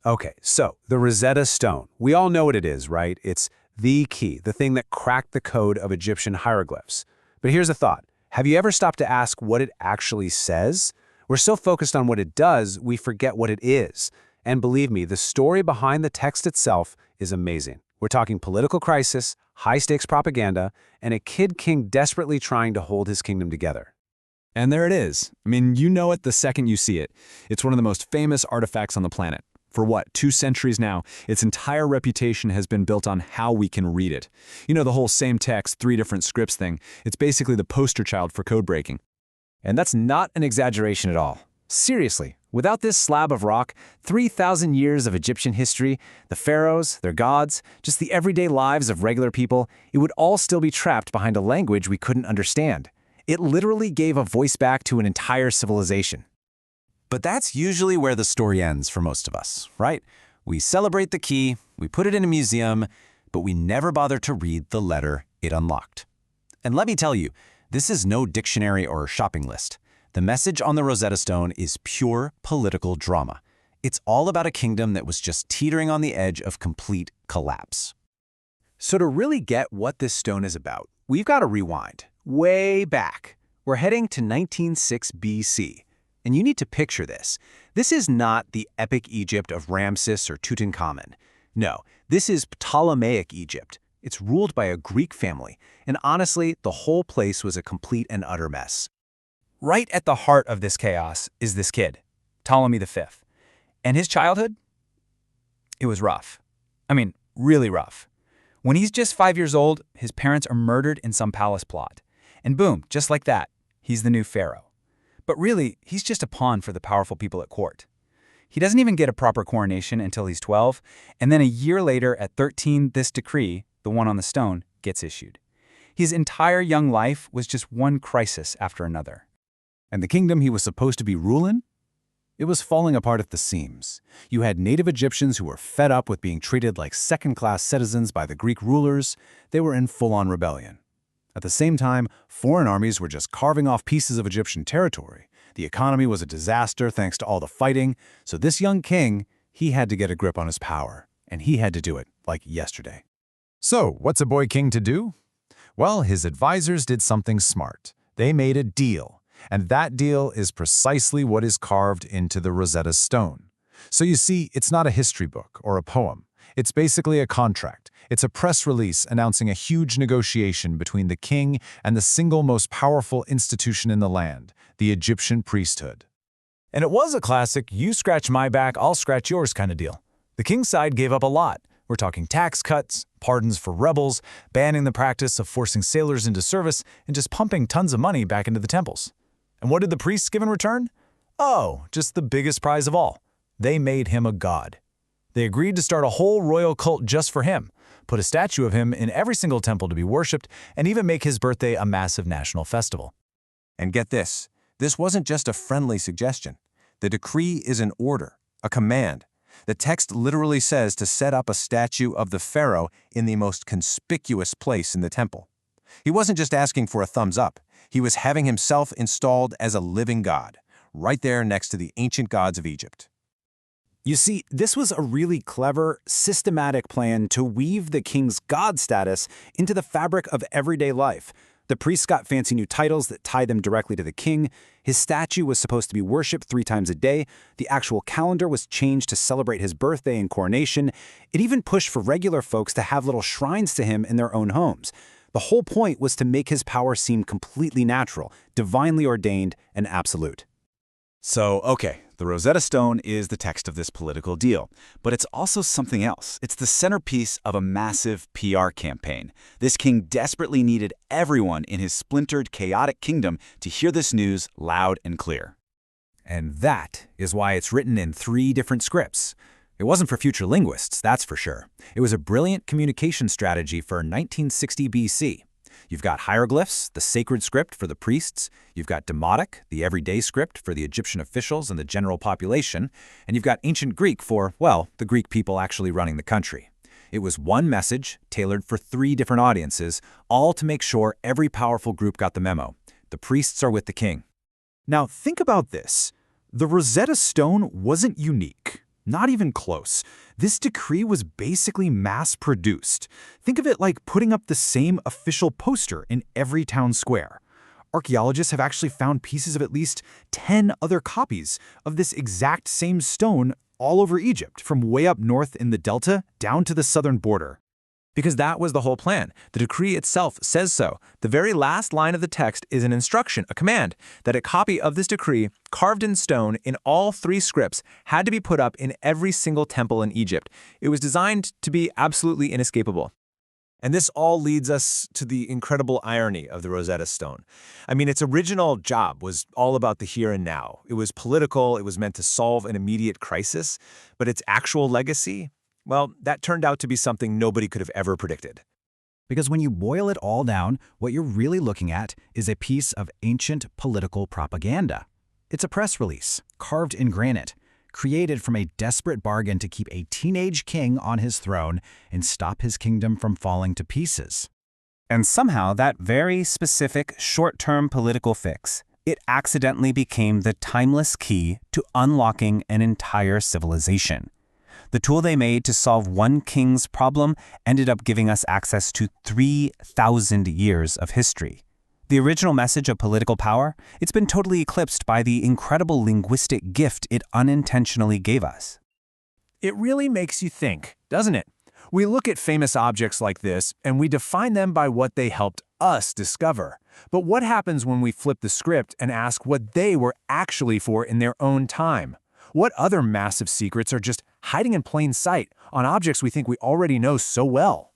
Okay, so the Rosetta Stone. We all know what it is, right? It's the key, the thing that cracked the code of Egyptian hieroglyphs. But here's a thought. Have you ever stopped to ask what it actually says? We're so focused on what it does, we forget what it is. And believe me, the story behind the text itself is amazing. We're talking political crisis, high-stakes propaganda, and a kid king desperately trying to hold his kingdom together. And there it is. I mean, you know it the second you see it. It's one of the most famous artifacts on the planet. For what, 2 centuries now, its entire reputation has been built on how we can read it. You know, the whole same text, 3 different scripts thing. It's basically the poster child for code breaking. And that's not an exaggeration at all. Seriously, without this slab of rock, 3,000 years of Egyptian history, the pharaohs, their gods, just the everyday lives of regular people, it would all still be trapped behind a language we couldn't understand. It literally gave a voice back to an entire civilization. But that's usually where the story ends for most of us, right? We celebrate the key, we put it in a museum, but we never bother to read the letter it unlocked. And let me tell you, this is no dictionary or shopping list. The message on the Rosetta Stone is pure political drama. It's all about a kingdom that was just teetering on the edge of complete collapse. So to really get what this stone is about, we've got to rewind way back. We're heading to 1906 BC. And you need to picture this. This is not the epic Egypt of Ramses or Tutankhamun. No, this is Ptolemaic Egypt. It's ruled by a Greek family, and honestly, the whole place was a complete and utter mess. Right at the heart of this chaos is this kid, Ptolemy V. And his childhood? It was rough. I mean, really rough. When he's just 5 years old, his parents are murdered in some palace plot. And boom, just like that, he's the new pharaoh. But really, he's just a pawn for the powerful people at court. He doesn't even get a proper coronation until he's 12, and then a year later, at 13, this decree, the one on the stone, gets issued. His entire young life was just one crisis after another. And the kingdom he was supposed to be ruling? It was falling apart at the seams. You had native Egyptians who were fed up with being treated like second-class citizens by the Greek rulers. They were in full-on rebellion. At the same time, foreign armies were just carving off pieces of Egyptian territory. The economy was a disaster thanks to all the fighting, so this young king, he had to get a grip on his power, and he had to do it like yesterday. So, what's a boy king to do? Well, his advisors did something smart. They made a deal, and that deal is precisely what is carved into the Rosetta Stone. So you see, it's not a history book or a poem. It's basically a contract. It's a press release announcing a huge negotiation between the king and the single most powerful institution in the land, the Egyptian priesthood. And it was a classic, you scratch my back, I'll scratch yours kind of deal. The king's side gave up a lot. We're talking tax cuts, pardons for rebels, banning the practice of forcing sailors into service, and just pumping tons of money back into the temples. And what did the priests give in return? Oh, just the biggest prize of all. They made him a god. They agreed to start a whole royal cult just for him, put a statue of him in every single temple to be worshipped, and even make his birthday a massive national festival. And get this wasn't just a friendly suggestion. The decree is an order, a command. The text literally says to set up a statue of the pharaoh in the most conspicuous place in the temple. He wasn't just asking for a thumbs up. He was having himself installed as a living god, right there next to the ancient gods of Egypt. You see, this was a really clever, systematic plan to weave the king's god status into the fabric of everyday life. The priests got fancy new titles that tied them directly to the king. His statue was supposed to be worshipped 3 times a day. The actual calendar was changed to celebrate his birthday and coronation. It even pushed for regular folks to have little shrines to him in their own homes. The whole point was to make his power seem completely natural, divinely ordained, and absolute. So, okay, the Rosetta Stone is the text of this political deal, but it's also something else. It's the centerpiece of a massive PR campaign. This king desperately needed everyone in his splintered, chaotic kingdom to hear this news loud and clear. And that is why it's written in 3 different scripts. It wasn't for future linguists, that's for sure. It was a brilliant communication strategy for 1960 BC. You've got Hieroglyphs, the sacred script for the priests. You've got Demotic, the everyday script for the Egyptian officials and the general population. And you've got Ancient Greek for, well, the Greek people actually running the country. It was one message, tailored for 3 different audiences, all to make sure every powerful group got the memo. The priests are with the king. Now think about this. The Rosetta Stone wasn't unique. Not even close. This decree was basically mass-produced. Think of it like putting up the same official poster in every town square. Archaeologists have actually found pieces of at least 10 other copies of this exact same stone all over Egypt, from way up north in the Delta down to the southern border. Because that was the whole plan. The decree itself says so. The very last line of the text is an instruction, a command, that a copy of this decree, carved in stone in all 3 scripts, had to be put up in every single temple in Egypt. It was designed to be absolutely inescapable. And this all leads us to the incredible irony of the Rosetta Stone. I mean, its original job was all about the here and now. It was political, it was meant to solve an immediate crisis, but its actual legacy, well, that turned out to be something nobody could have ever predicted. Because when you boil it all down, what you're really looking at is a piece of ancient political propaganda. It's a press release, carved in granite, created from a desperate bargain to keep a teenage king on his throne and stop his kingdom from falling to pieces. And somehow that very specific short-term political fix, it accidentally became the timeless key to unlocking an entire civilization. The tool they made to solve one king's problem ended up giving us access to 3,000 years of history. The original message of political power, it's been totally eclipsed by the incredible linguistic gift it unintentionally gave us. It really makes you think, doesn't it? We look at famous objects like this, and we define them by what they helped us discover. But what happens when we flip the script and ask what they were actually for in their own time? What other massive secrets are just hiding in plain sight on objects we think we already know so well?